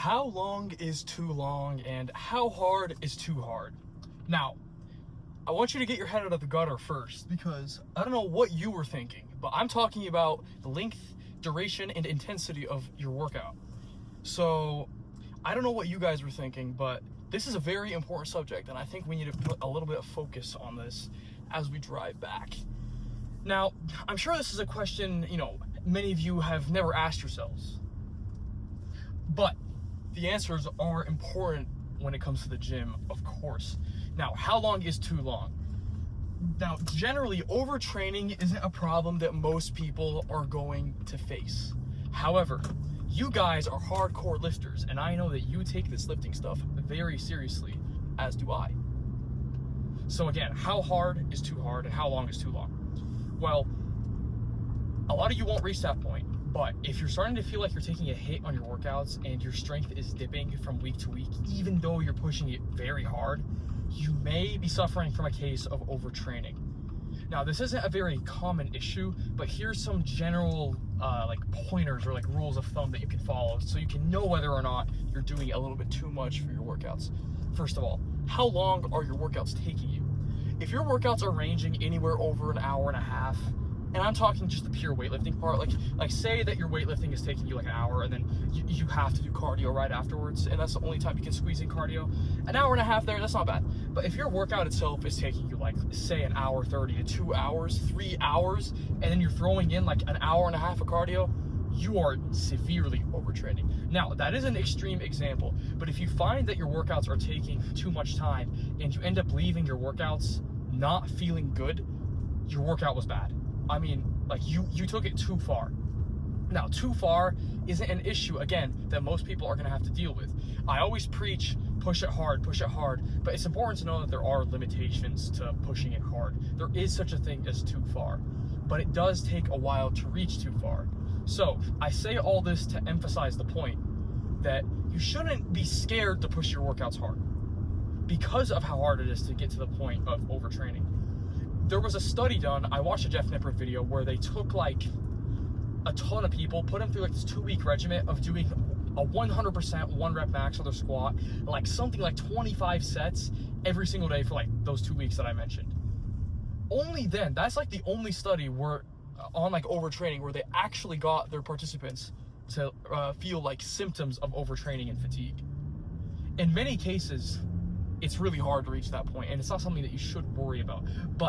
How long is too long and how hard is too hard? Now, I want you to get your head out of the gutter first because I don't know what you were thinking, but I'm talking about the length, duration, and intensity of your workout. So, I don't know what you guys were thinking, but this is a very important subject, and I think we need to put a little bit of focus on this as we drive back. Now, I'm sure this is a question, many of you have never asked yourselves, but the answers are important when it comes to the gym, of course. Now, how long is too long? Now, generally, overtraining isn't a problem that most people are going to face. However, you guys are hardcore lifters, and I know that you take this lifting stuff very seriously, as do I. So again, how hard is too hard and how long is too long? Well, a lot of you won't reach that point, but if you're starting to feel like you're taking a hit on your workouts and your strength is dipping from week to week, even though you're pushing it very hard, you may be suffering from a case of overtraining. Now, this isn't a very common issue, but here's some general pointers or rules of thumb that you can follow so you can know whether or not you're doing a little bit too much for your workouts. First of all, how long are your workouts taking you? If your workouts are ranging anywhere over an hour and a half, and I'm talking just the pure weightlifting part, like say that your weightlifting is taking you like an hour and then you have to do cardio right afterwards, and that's the only time you can squeeze in cardio. An hour and a half there, that's not bad. But if your workout itself is taking you say an hour 30 to 2 hours, 3 hours, and then you're throwing in an hour and a half of cardio, you are severely overtraining. Now, that is an extreme example, but if you find that your workouts are taking too much time and you end up leaving your workouts not feeling good, your workout was bad. I mean, you took it too far. Now, too far isn't an issue, again, that most people are gonna have to deal with. I always preach, push it hard, but it's important to know that there are limitations to pushing it hard. There is such a thing as too far, but it does take a while to reach too far. So, I say all this to emphasize the point that you shouldn't be scared to push your workouts hard because of how hard it is to get to the point of overtraining. There was a study done, I watched a Jeff Nippert video where they took a ton of people, put them through this 2-week regimen of doing a 100% 1 rep max on their squat, something like 25 sets every single day for those 2 weeks that I mentioned. Only then, that's the only study where on overtraining where they actually got their participants to feel symptoms of overtraining and fatigue. In many cases, it's really hard to reach that point, and it's not something that you should worry about. But